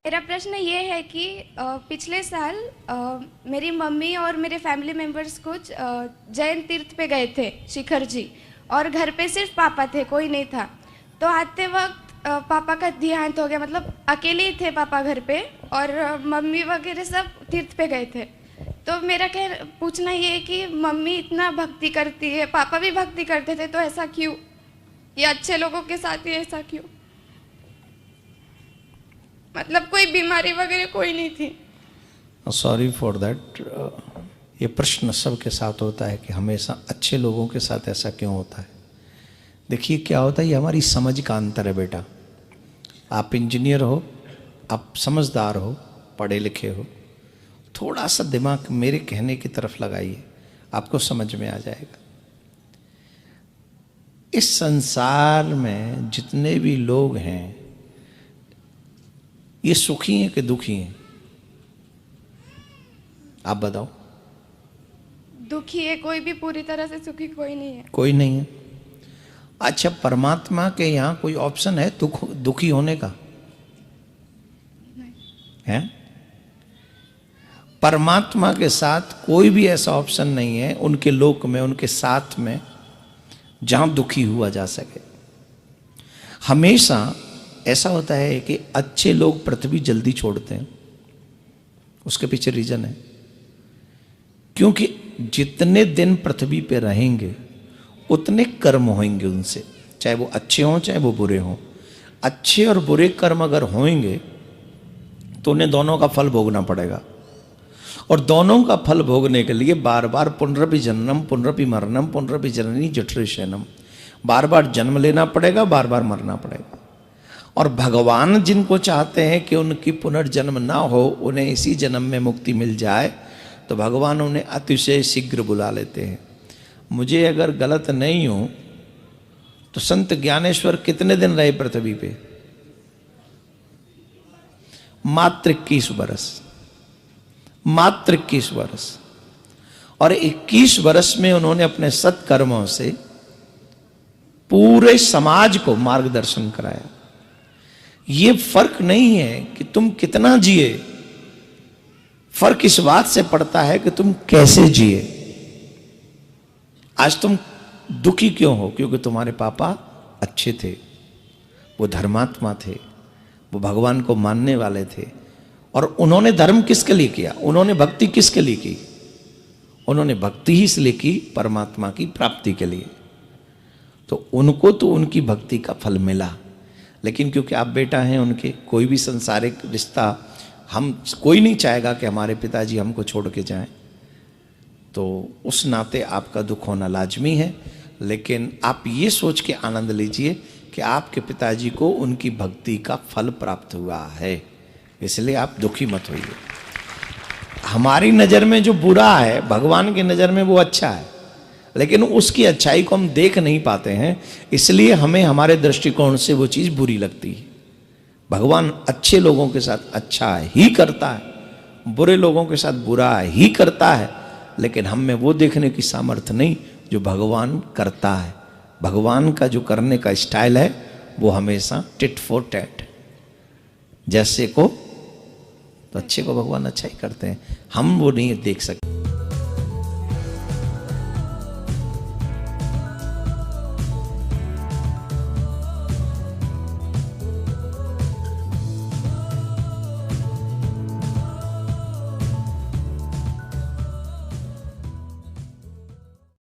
मेरा प्रश्न ये है कि पिछले साल मेरी मम्मी और मेरे फैमिली मेम्बर्स कुछ जैन तीर्थ पे गए थे, शिखर जी, और घर पे सिर्फ पापा थे, कोई नहीं था। तो आते वक्त पापा का देहांत हो गया, मतलब अकेले ही थे पापा घर पे, और मम्मी वगैरह सब तीर्थ पे गए थे। तो मेरा पूछना ये है कि मम्मी इतना भक्ति करती है, पापा भी भक्ति करते थे, तो ऐसा क्यों? ये अच्छे लोगों के साथ ही ऐसा क्यों? मतलब कोई बीमारी वगैरह कोई नहीं थी। Sorry for that. ये प्रश्न सबके साथ होता है कि हमेशा अच्छे लोगों के साथ ऐसा क्यों होता है। देखिए क्या होता है, ये हमारी समझ का अंतर है बेटा। आप इंजीनियर हो, आप समझदार हो, पढ़े लिखे हो, थोड़ा सा दिमाग मेरे कहने की तरफ लगाइए, आपको समझ में आ जाएगा। इस संसार में जितने भी लोग हैं, ये सुखी हैं कि दुखी हैं? आप बताओ। दुखी है कोई भी, पूरी तरह से सुखी कोई नहीं है। कोई नहीं है। अच्छा, परमात्मा के यहाँ कोई ऑप्शन है दुखी होने का? है? परमात्मा के साथ कोई भी ऐसा ऑप्शन नहीं है उनके लोक में, उनके साथ में, जहां दुखी हुआ जा सके। हमेशा ऐसा होता है कि अच्छे लोग पृथ्वी जल्दी छोड़ते हैं। उसके पीछे रीजन है, क्योंकि जितने दिन पृथ्वी पे रहेंगे उतने कर्म होंगे उनसे, चाहे वो अच्छे हों चाहे वो बुरे हों। अच्छे और बुरे कर्म अगर होंगे तो उन्हें दोनों का फल भोगना पड़ेगा, और दोनों का फल भोगने के लिए बार बार पुनरपि जन्म पुनरपि मरणम पुनरपि जननी जठरे शयनम, बार बार जन्म लेना पड़ेगा, बार बार मरना पड़ेगा। और भगवान जिनको चाहते हैं कि उनकी पुनर्जन्म ना हो, उन्हें इसी जन्म में मुक्ति मिल जाए, तो भगवान उन्हें अतिशय शीघ्र बुला लेते हैं। मुझे अगर गलत नहीं हो तो संत ज्ञानेश्वर कितने दिन रहे पृथ्वी पे? मात्र 21 वर्ष। मात्र 21 वर्ष। और 21 वर्ष में उन्होंने अपने सत्कर्मों से पूरे समाज को मार्गदर्शन कराया। ये फर्क नहीं है कि तुम कितना जिए, फर्क इस बात से पड़ता है कि तुम कैसे जिए। आज तुम दुखी क्यों हो? क्योंकि तुम्हारे पापा अच्छे थे, वो धर्मात्मा थे, वो भगवान को मानने वाले थे। और उन्होंने धर्म किसके लिए किया? उन्होंने भक्ति किसके लिए की? उन्होंने भक्ति ही इसलिए की, परमात्मा की प्राप्ति के लिए। तो उनको तो उनकी भक्ति का फल मिला, लेकिन क्योंकि आप बेटा हैं उनके, कोई भी संसारिक रिश्ता, हम कोई नहीं चाहेगा कि हमारे पिताजी हमको छोड़ के जाएं, तो उस नाते आपका दुख होना लाजमी है। लेकिन आप ये सोच के आनंद लीजिए कि आपके पिताजी को उनकी भक्ति का फल प्राप्त हुआ है, इसलिए आप दुखी मत होइए। हमारी नज़र में जो बुरा है, भगवान की नज़र में वो अच्छा है, लेकिन उसकी अच्छाई को हम देख नहीं पाते हैं, इसलिए हमें हमारे दृष्टिकोण से वो चीज़ बुरी लगती है। भगवान अच्छे लोगों के साथ अच्छा ही करता है, बुरे लोगों के साथ बुरा ही करता है, लेकिन हम में वो देखने की सामर्थ्य नहीं जो भगवान करता है। भगवान का जो करने का स्टाइल है वो हमेशा टिट फॉर टैट, जैसे को तो अच्छे को भगवान अच्छा ही करते हैं, हम वो नहीं देख सकते।